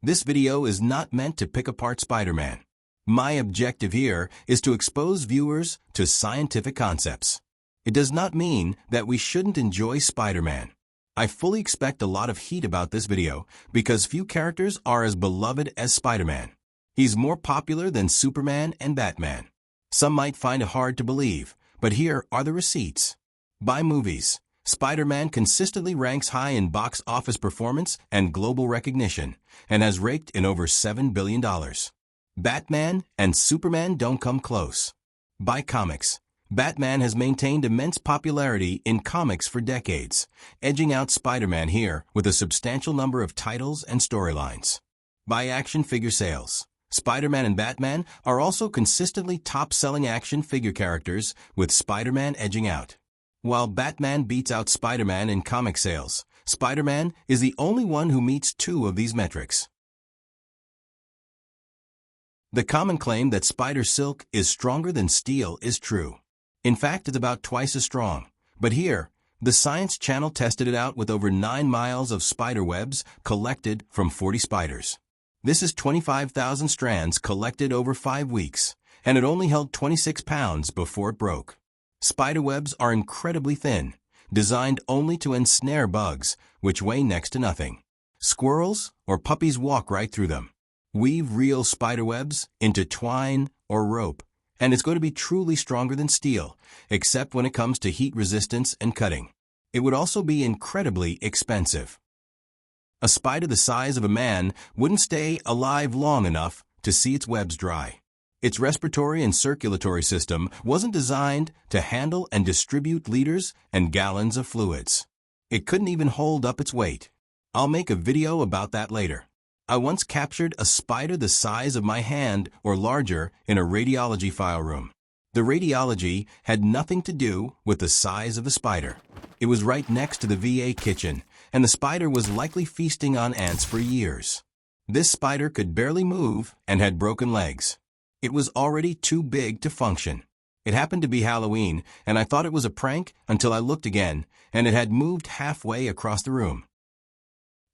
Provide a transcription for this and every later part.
This video is not meant to pick apart Spider-Man. My objective here is to expose viewers to scientific concepts. It does not mean that we shouldn't enjoy Spider-Man. I fully expect a lot of heat about this video because few characters are as beloved as Spider-Man. He's more popular than Superman and Batman. Some might find it hard to believe, but here are the receipts. By movies, Spider-Man consistently ranks high in box office performance and global recognition, and has raked in over $7 billion. Batman and Superman don't come close. By comics, Batman has maintained immense popularity in comics for decades, edging out Spider-Man here with a substantial number of titles and storylines. By action figure sales, Spider-Man and Batman are also consistently top-selling action figure characters, with Spider-Man edging out. While Batman beats out Spider-Man in comic sales, Spider-Man is the only one who meets two of these metrics. The common claim that spider silk is stronger than steel is true. In fact, it's about twice as strong. But here, the Science Channel tested it out with over 9 miles of spider webs collected from 40 spiders. This is 25,000 strands collected over 5 weeks, and it only held 26 pounds before it broke. Spider webs are incredibly thin, designed only to ensnare bugs, which weigh next to nothing. Squirrels or puppies walk right through them. Weave real spider webs into twine or rope, and it's going to be truly stronger than steel, except when it comes to heat resistance and cutting. It would also be incredibly expensive. A spider the size of a man wouldn't stay alive long enough to see its webs dry. Its respiratory and circulatory system wasn't designed to handle and distribute liters and gallons of fluids. It couldn't even hold up its weight. I'll make a video about that later. I once captured a spider the size of my hand or larger in a radiology file room. The radiology had nothing to do with the size of the spider. It was right next to the VA kitchen, and the spider was likely feasting on ants for years. This spider could barely move and had broken legs. It was already too big to function. It happened to be Halloween, and I thought it was a prank until I looked again, and it had moved halfway across the room.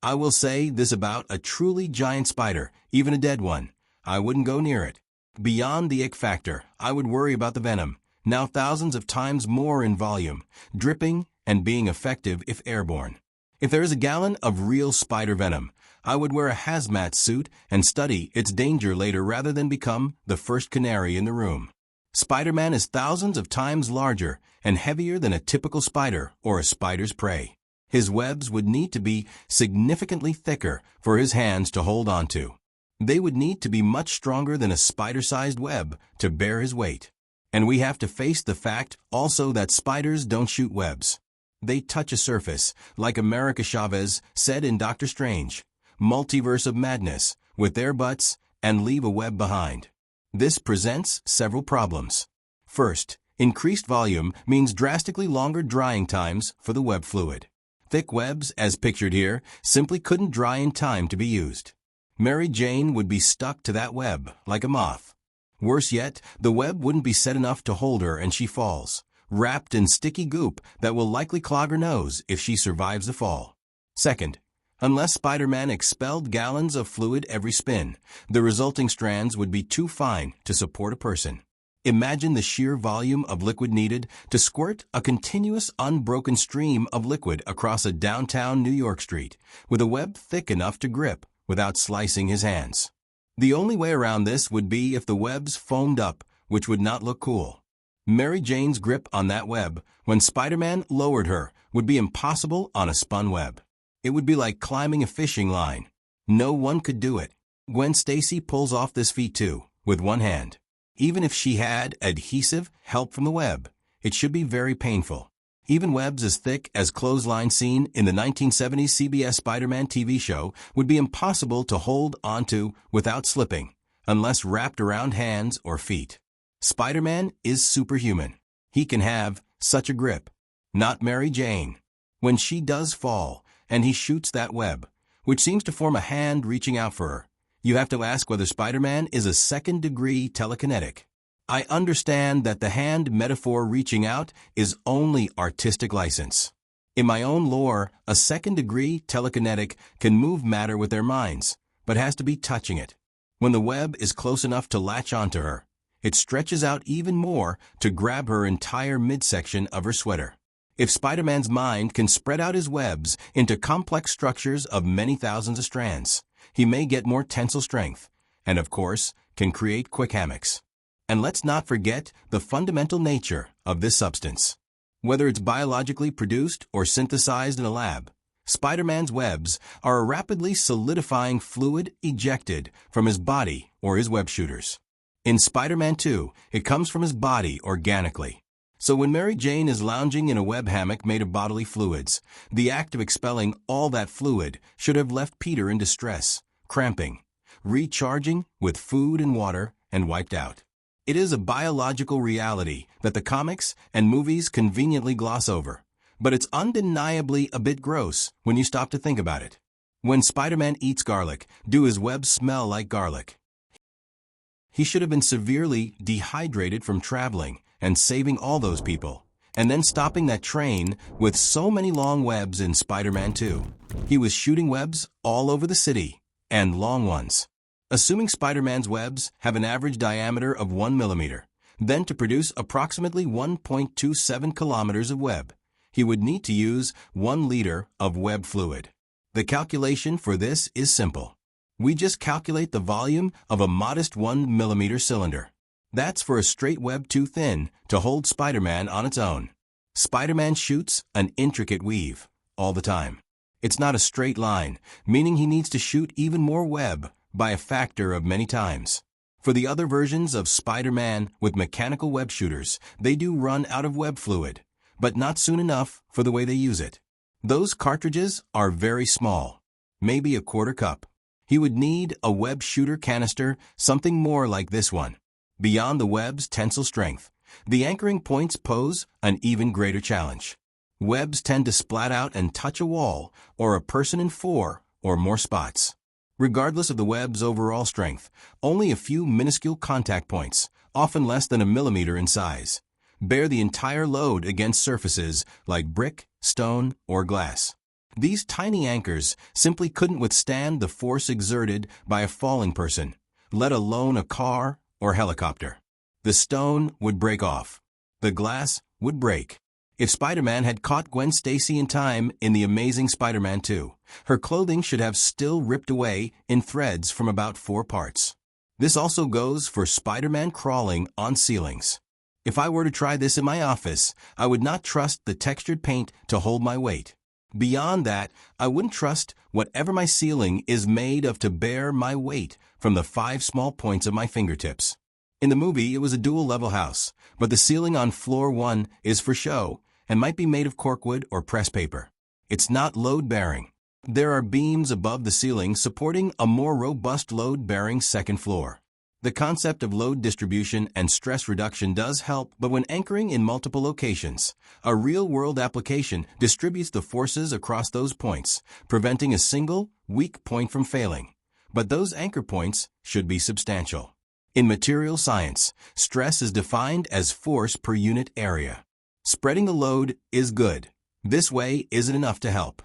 I will say this about a truly giant spider, even a dead one. I wouldn't go near it. Beyond the ick factor, I would worry about the venom, now thousands of times more in volume, dripping and being effective if airborne. If there is a gallon of real spider venom, I would wear a hazmat suit and study its danger later rather than become the first canary in the room. Spider-Man is thousands of times larger and heavier than a typical spider or a spider's prey. His webs would need to be significantly thicker for his hands to hold onto. They would need to be much stronger than a spider-sized web to bear his weight. And we have to face the fact also that spiders don't shoot webs. They touch a surface, like America Chavez said in Doctor Strange, Multiverse of Madness, with their butts, and leave a web behind. This presents several problems. First, increased volume means drastically longer drying times for the web fluid. Thick webs, as pictured here, simply couldn't dry in time to be used. Mary Jane would be stuck to that web like a moth. Worse yet, the web wouldn't be set enough to hold her and she falls, wrapped in sticky goop that will likely clog her nose if she survives the fall. Second, unless Spider-Man expelled gallons of fluid every spin, the resulting strands would be too fine to support a person. Imagine the sheer volume of liquid needed to squirt a continuous unbroken stream of liquid across a downtown New York street, with a web thick enough to grip without slicing his hands. The only way around this would be if the webs foamed up, which would not look cool. Mary Jane's grip on that web, when Spider-Man lowered her, would be impossible on a spun web. It would be like climbing a fishing line. No one could do it. Gwen Stacy pulls off this feat too, with one hand. Even if she had adhesive help from the web, it should be very painful. Even webs as thick as clothesline seen in the 1970s CBS Spider-Man TV show would be impossible to hold onto without slipping, unless wrapped around hands or feet. Spider-Man is superhuman. He can have such a grip. Not Mary Jane. When she does fall, and he shoots that web, which seems to form a hand reaching out for her, you have to ask whether Spider-Man is a second-degree telekinetic. I understand that the hand metaphor reaching out is only artistic license. In my own lore, a second-degree telekinetic can move matter with their minds, but has to be touching it. When the web is close enough to latch onto her, it stretches out even more to grab her entire midsection of her sweater. If Spider-Man's mind can spread out his webs into complex structures of many thousands of strands, he may get more tensile strength, and of course, can create quick hammocks. And let's not forget the fundamental nature of this substance. Whether it's biologically produced or synthesized in a lab, Spider-Man's webs are a rapidly solidifying fluid ejected from his body or his web shooters. In Spider-Man 2, it comes from his body organically. So when Mary Jane is lounging in a web hammock made of bodily fluids, the act of expelling all that fluid should have left Peter in distress, cramping, recharging with food and water, and wiped out. It is a biological reality that the comics and movies conveniently gloss over, but it's undeniably a bit gross when you stop to think about it. When Spider-Man eats garlic, do his webs smell like garlic? He should have been severely dehydrated from traveling and saving all those people, and then stopping that train with so many long webs in Spider-Man 2. He was shooting webs all over the city, and long ones. Assuming Spider-Man's webs have an average diameter of 1 millimeter, then to produce approximately 1.27 kilometers of web, he would need to use 1 liter of web fluid. The calculation for this is simple. We just calculate the volume of a modest 1 millimeter cylinder. That's for a straight web too thin to hold Spider-Man on its own. Spider-Man shoots an intricate weave all the time. It's not a straight line, meaning he needs to shoot even more web by a factor of many times. For the other versions of Spider-Man with mechanical web shooters, they do run out of web fluid, but not soon enough for the way they use it. Those cartridges are very small, maybe a quarter cup. He would need a web shooter canister, something more like this one. Beyond the web's tensile strength, the anchoring points pose an even greater challenge. Webs tend to splat out and touch a wall or a person in 4 or more spots. Regardless of the web's overall strength, only a few minuscule contact points, often less than a millimeter in size, bear the entire load against surfaces like brick, stone, or glass. These tiny anchors simply couldn't withstand the force exerted by a falling person, let alone a car or helicopter. The stone would break off. The glass would break. If Spider-Man had caught Gwen Stacy in time in The Amazing Spider-Man 2, her clothing should have still ripped away in threads from about 4 parts. This also goes for Spider-Man crawling on ceilings. If I were to try this in my office, I would not trust the textured paint to hold my weight. Beyond that, I wouldn't trust whatever my ceiling is made of to bear my weight from the 5 small points of my fingertips. In the movie, it was a dual-level house, but the ceiling on floor 1 is for show and might be made of corkwood or press paper. It's not load-bearing. There are beams above the ceiling supporting a more robust load-bearing second floor. The concept of load distribution and stress reduction does help, but when anchoring in multiple locations, a real-world application distributes the forces across those points, preventing a single, weak point from failing. But those anchor points should be substantial. In material science, stress is defined as force per unit area. Spreading the load is good. This way isn't enough to help.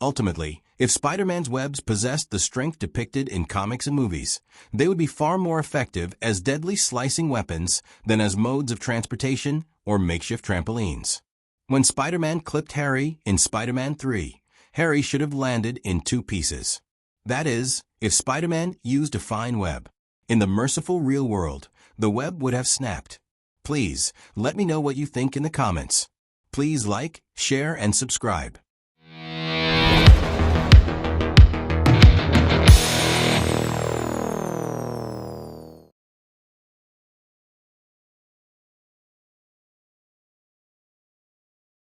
Ultimately, if Spider-Man's webs possessed the strength depicted in comics and movies, they would be far more effective as deadly slicing weapons than as modes of transportation or makeshift trampolines. When Spider-Man clipped Harry in Spider-Man 3, Harry should have landed in 2 pieces. That is, if Spider-Man used a fine web. In the merciful real world, the web would have snapped. Please, let me know what you think in the comments. Please like, share, and subscribe.